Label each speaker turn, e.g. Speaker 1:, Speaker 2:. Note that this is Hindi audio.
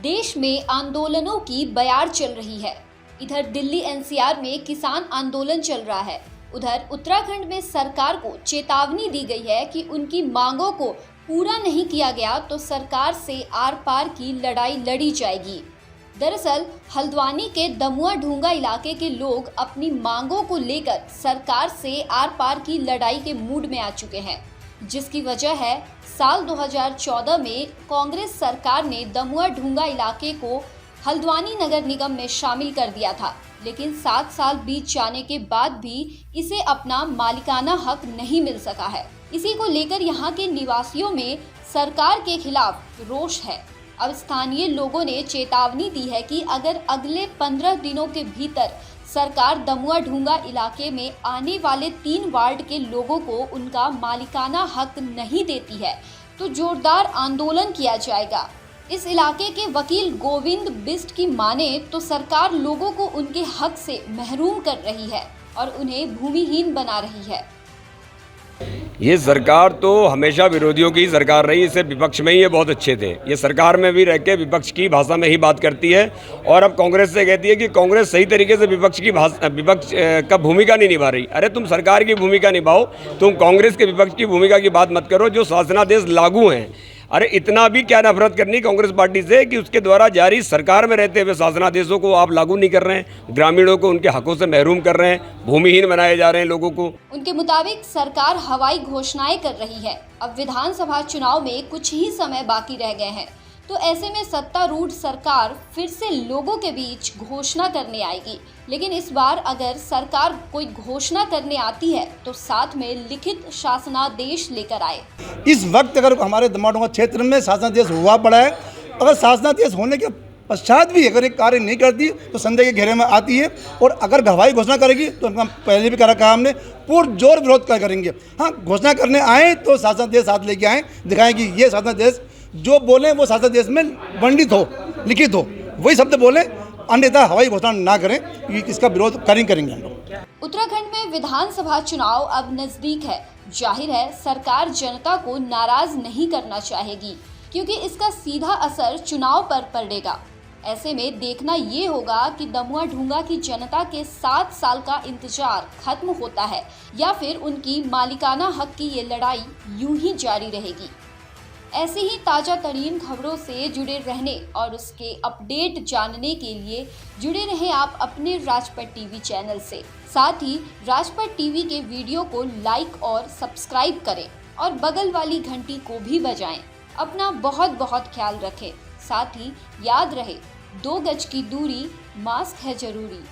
Speaker 1: देश में आंदोलनों की बयार चल रही है। इधर दिल्ली एनसीआर में किसान आंदोलन चल रहा है। उधर उत्तराखंड में सरकार को चेतावनी दी गई है कि उनकी मांगों को पूरा नहीं किया गया तो सरकार से आर पार की लड़ाई लड़ी जाएगी। दरअसल हल्द्वानी के दमुआ ढूंगा इलाके के लोग अपनी मांगों को लेकर सरकार से आर पार की लड़ाई के मूड में आ चुके हैं, जिसकी वजह है साल 2014 में कांग्रेस सरकार ने दमुआ ढूंगा इलाके को हल्द्वानी नगर निगम में शामिल कर दिया था, लेकिन 7 साल बीत जाने के बाद भी इसे अपना मालिकाना हक नहीं मिल सका है। इसी को लेकर यहाँ के निवासियों में सरकार के खिलाफ रोष है। अब स्थानीय लोगों ने चेतावनी दी है कि अगर अगले 15 दिनों के भीतर सरकार दमुआ ढूंगा इलाके में आने वाले 3 वार्ड के लोगों को उनका मालिकाना हक नहीं देती है तो जोरदार आंदोलन किया जाएगा। इस इलाके के वकील गोविंद बिष्ट की माने तो सरकार लोगों को उनके हक से महरूम कर रही है और उन्हें भूमिहीन बना रही है।
Speaker 2: ये सरकार तो हमेशा विरोधियों की सरकार रही, इसे विपक्ष में ही ये बहुत अच्छे थे। ये सरकार में भी रह के विपक्ष की भाषा में ही बात करती है और अब कांग्रेस से कहती है कि कांग्रेस सही तरीके से विपक्ष का भूमिका नहीं निभा रही। अरे तुम सरकार की भूमिका निभाओ, तुम कांग्रेस के विपक्ष की भूमिका की बात मत करो जो शासनादेश लागू हैं। अरे इतना भी क्या नफरत करनी कांग्रेस पार्टी से कि उसके द्वारा जारी सरकार में रहते हुए शासनादेशों को आप लागू नहीं कर रहे हैं, ग्रामीणों को उनके हकों से महरूम कर रहे हैं, भूमिहीन बनाए जा रहे हैं लोगों को।
Speaker 1: उनके मुताबिक सरकार हवाई घोषणाएं कर रही है। अब विधानसभा चुनाव में कुछ ही समय बाकी रह गए हैं, तो ऐसे में सत्तारूढ़ सरकार फिर से लोगों के बीच घोषणा करने आएगी। लेकिन इस बार अगर सरकार कोई घोषणा करने आती है तो साथ में लिखित शासनादेश लेकर आए।
Speaker 3: इस वक्त अगर हमारे दमुआ ढूंगा क्षेत्र में शासनादेश हुआ पड़ा है, अगर शासनादेश होने के पश्चात भी अगर एक कार्य नहीं करती तो संदेह के घेरे में आती है और अगर हवाई घोषणा करेगी तो पहले भी कहा हमने पुरजोर विरोध करेंगे। हाँ, घोषणा करने आए तो शासनादेश साथ लेके आएँ, दिखाएं कि ये शासनादेश जो बोले वो शासनादेश में वर्णित हो, लिखित हो, वही शब्द बोले, अन्यथा हवाई घोषणा ना करें। इसका विरोध करेंगे हम लोग।
Speaker 1: उत्तराखंड में विधानसभा चुनाव अब नजदीक है। जाहिर है सरकार जनता को नाराज नहीं करना चाहेगी क्योंकि इसका सीधा असर चुनाव पर पड़ेगा। ऐसे में देखना ये होगा कि दमुआ ढूंगा की जनता के 7 साल का इंतजार खत्म होता है या फिर उनकी मालिकाना हक की ये लड़ाई यूं ही जारी रहेगी। ऐसे ही ताज़ा तरीन खबरों से जुड़े रहने और उसके अपडेट जानने के लिए जुड़े रहें आप अपने राजपट टीवी चैनल से। साथ ही राजपट टीवी के वीडियो को लाइक और सब्सक्राइब करें और बगल वाली घंटी को भी बजाएं। अपना बहुत बहुत ख्याल रखें। साथ ही याद रहे 2 गज की दूरी, मास्क है जरूरी।